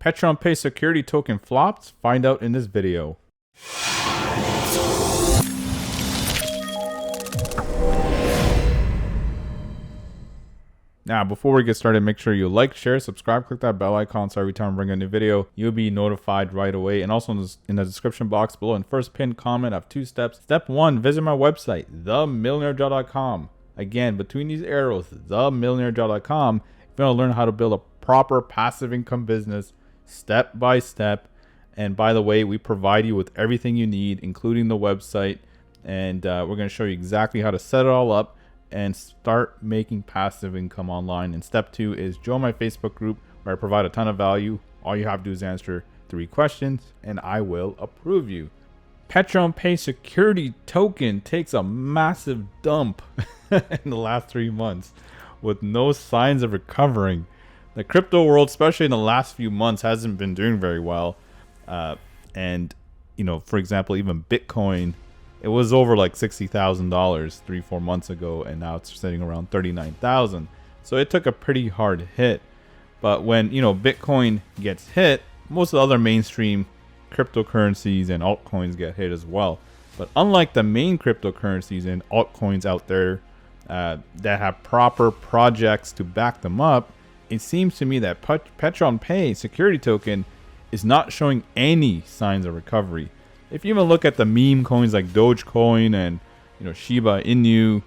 Petron Pay security token flops? Find out in this video. Now, before we get started, make sure you like, share, subscribe, click that bell icon so every time I bring a new video, you'll be notified right away. And also in the description box below, and first pinned comment, I have 2 steps. Step 1, visit my website, themillionairejob.com. Again, between these arrows, themillionairejob.com, if you want to learn how to build a proper passive income business step by step. And by the way, we provide you with everything you need, including the website. And we're going to show you exactly how to set it all up and start making passive income online. And step 2 is join my Facebook group where I provide a ton of value. All you have to do is answer 3 questions and I will approve you. Petron Pay security token takes a massive dump in the last 3 months with no signs of recovering. The crypto world, especially in the last few months, hasn't been doing very well. And, you know, for example, even Bitcoin, it was over like $60,000 3-4 months ago, and now it's sitting around 39,000. So it took a pretty hard hit. But when, you know, Bitcoin gets hit, most of the other mainstream cryptocurrencies and altcoins get hit as well. But unlike the main cryptocurrencies and altcoins out there that have proper projects to back them up, it seems to me that Petron Pay security token is not showing any signs of recovery. If you even look at the meme coins like Dogecoin and, you know, Shiba Inu,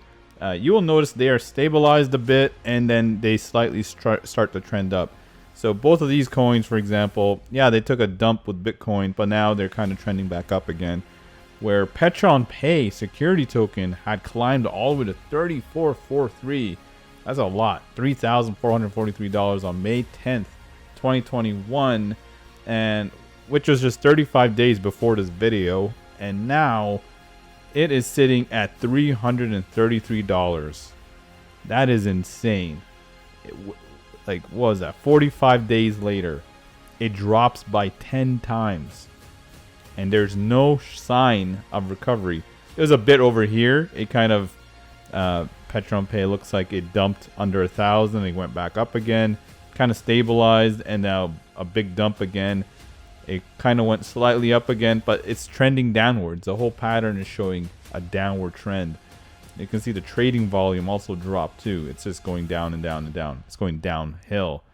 you will notice they are stabilized a bit and then they slightly start to trend up. So both of these coins, for example, yeah, they took a dump with Bitcoin, but now they're kind of trending back up again. Where Petron Pay security token had climbed all the way to $34.43. That's a lot. $3,443 on May 10th, 2021. And which was just 35 days before this video, and now it is sitting at $333. That is insane. Like, what was that? 45 days later, it drops by 10 times, and there's no sign of recovery. There's a bit over here. It kind of Petron Pay looks like it dumped under 1,000. It went back up again, kind of stabilized, and now a big dump again. It kind of went slightly up again, but it's trending downwards. The whole pattern is showing a downward trend. You can see the trading volume also dropped too. It's just going down and down and down. It's going downhill.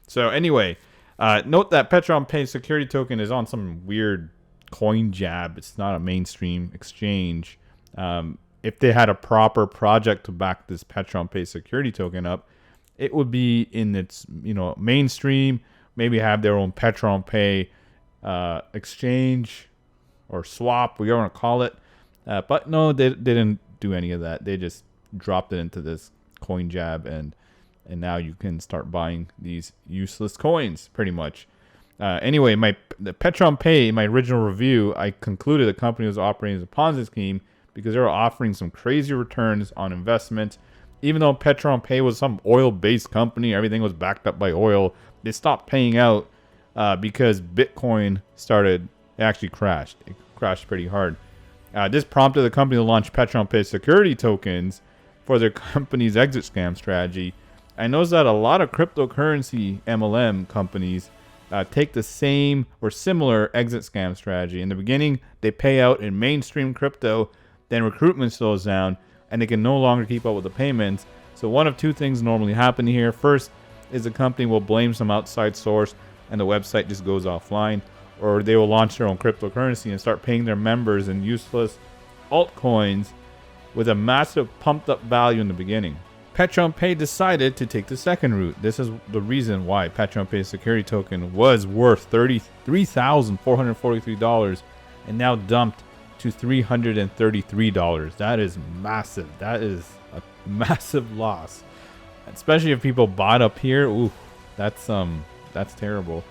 So anyway, note that Petron Pay security token is on some weird coin jab. It's not a mainstream exchange. If they had a proper project to back this Petron Pay security token up, it would be in its, you know, mainstream. Maybe have their own Petron Pay exchange or swap, whatever you want to call it. But no, they didn't do any of that. They just dropped it into this coin jab, and now you can start buying these useless coins pretty much. Anyway, the Petron Pay, in my original review, I concluded the company was operating as a Ponzi scheme because they were offering some crazy returns on investment. Even though Petron Pay was some oil-based company, everything was backed up by oil, they stopped paying out because Bitcoin actually crashed. It crashed pretty hard. This prompted the company to launch Petron Pay security tokens for their company's exit scam strategy. I noticed that a lot of cryptocurrency MLM companies take the same or similar exit scam strategy. In the beginning, they pay out in mainstream crypto, then recruitment slows down, and they can no longer keep up with the payments. So one of 2 things normally happen here. First is the company will blame some outside source and the website just goes offline, or they will launch their own cryptocurrency and start paying their members in useless altcoins with a massive pumped up value in the beginning. Petron Pay decided to take the second route. This is the reason why Petron Pay security token was worth $33,443 and now dumped to $333. That is massive. That is a massive loss, especially if people bought up here. Ooh, that's terrible.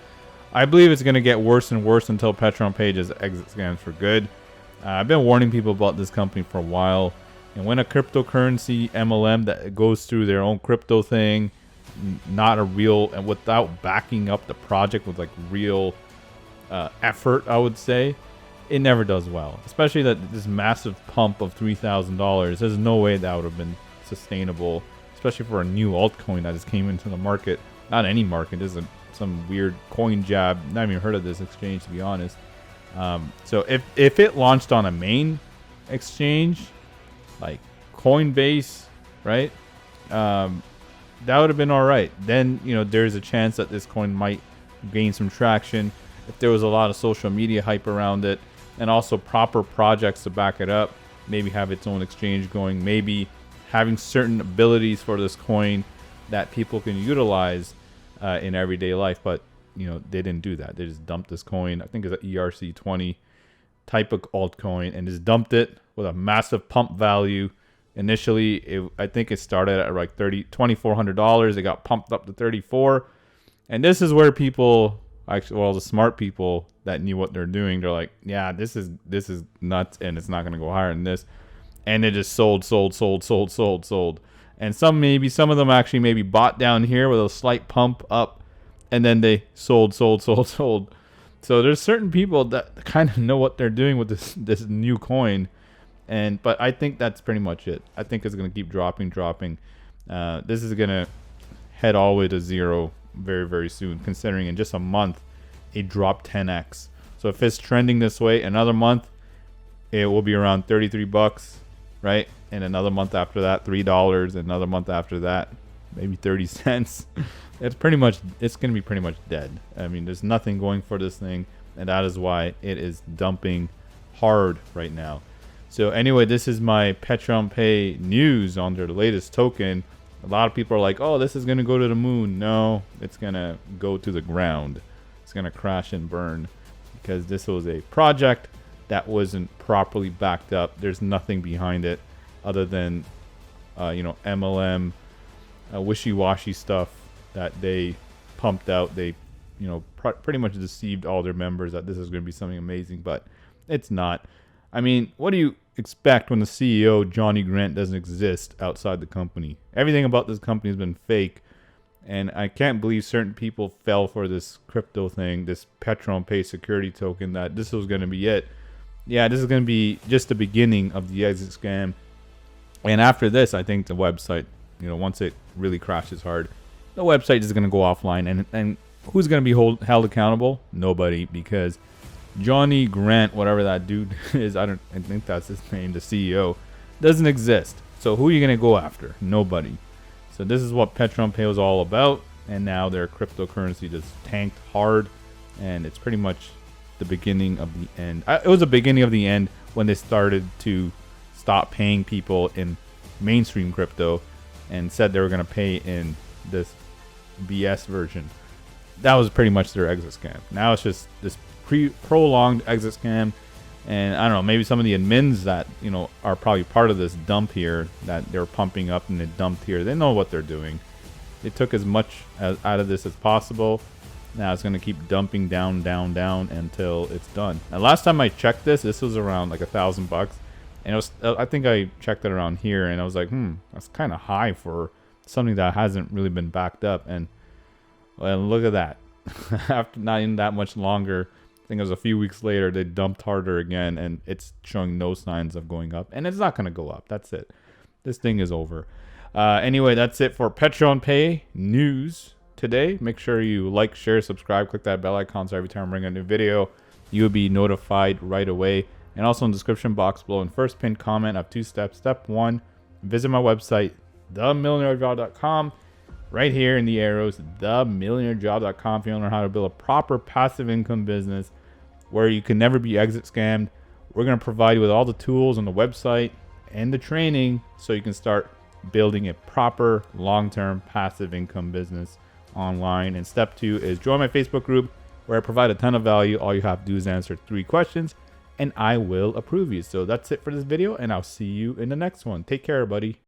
I believe it's going to get worse and worse until Petron Pay just exit scams for good. I've been warning people about this company for a while, and when a cryptocurrency MLM that goes through their own crypto thing, not a real, and without backing up the project with like real effort, I would say, it never does well. Especially that this massive pump of $3,000. There's no way that would have been sustainable, especially for a new altcoin that just came into the market. Not any market, this is a some weird coin jab. Not even heard of this exchange, to be honest. So if it launched on a main exchange like Coinbase, right? That would have been all right. Then, there's a chance that this coin might gain some traction if there was a lot of social media hype around it, and also proper projects to back it up. Maybe have its own exchange going. Maybe having certain abilities for this coin that people can utilize in everyday life. But, they didn't do that. They just dumped this coin. I think it's an ERC20 type of altcoin, and just dumped it with a massive pump value. Initially, I think it started at like $2,400. It got pumped up to $34. And this is where people, actually, well, the smart people that knew what they're doing, they're like, yeah, this is nuts, and it's not going to go higher than this. And it just sold. And some of them actually maybe bought down here with a slight pump up, and then they sold. So there's certain people that kind of know what they're doing with this new coin. But I think that's pretty much it. I think it's going to keep dropping. This is going to head all the way to zero very, very soon, considering in just a month it dropped 10x. So if it's trending this way, another month it will be around $33, right? And another month after that, $3. Another month after that, maybe 30 cents. It's going to be pretty much dead. I mean, there's nothing going for this thing, and that is why it is dumping hard right now. So anyway, this is my Petron Pay news on their latest token. A lot of people are like, oh, this is going to go to the moon. No, it's going to go to the ground. It's going to crash and burn because this was a project that wasn't properly backed up. There's nothing behind it other than, MLM, wishy-washy stuff that they pumped out. They, pretty much deceived all their members that this is going to be something amazing, but it's not. I mean, what do you expect when the CEO, Johnny Grant, doesn't exist outside the company? Everything about this company has been fake, and I can't believe certain people fell for this crypto thing, this Petron Pay security token, that this was going to be it. Yeah, this is going to be just the beginning of the exit scam. And after this, I think the website, once it really crashes hard, the website is going to go offline. And who's going to be held accountable? Nobody, because Johnny Grant, whatever that dude is, I think that's his name, the CEO, doesn't exist. So who are you going to go after? Nobody. So this is what Petron Pay was all about, and now their cryptocurrency just tanked hard, and it's pretty much the beginning of the end. It was the beginning of the end when they started to stop paying people in mainstream crypto and said they were going to pay in this BS version. That was pretty much their exit scam. Now it's just this prolonged exit scam, and I don't know, maybe some of the admins that are probably part of this dump here that they're pumping up and they dumped here, they know what they're doing. They took as much out of this as possible. Now it's going to keep dumping down until it's done. And last time I checked this was around like $1,000, and it was, I think I checked it around here, and I was like, that's kind of high for something that hasn't really been backed up. And well, look at that. After not even that much longer, I think it was a few weeks later, they dumped harder again, and it's showing no signs of going up, and it's not going to go up. That's it. This thing is over. Anyway, that's it for Petron Pay news today. Make sure you like, share, subscribe, click that bell icon so every time I bring a new video, you'll be notified right away. And also in the description box below, in first pinned comment, I have 2 steps. Step 1, visit my website, themillionairejob.com. Right here in the arrows, themillionairejob.com. If you want to learn how to build a proper passive income business where you can never be exit scammed, we're going to provide you with all the tools on the website and the training so you can start building a proper long-term passive income business online. And step 2 is join my Facebook group where I provide a ton of value. All you have to do is answer 3 questions and I will approve you. So that's it for this video, and I'll see you in the next one. Take care, everybody.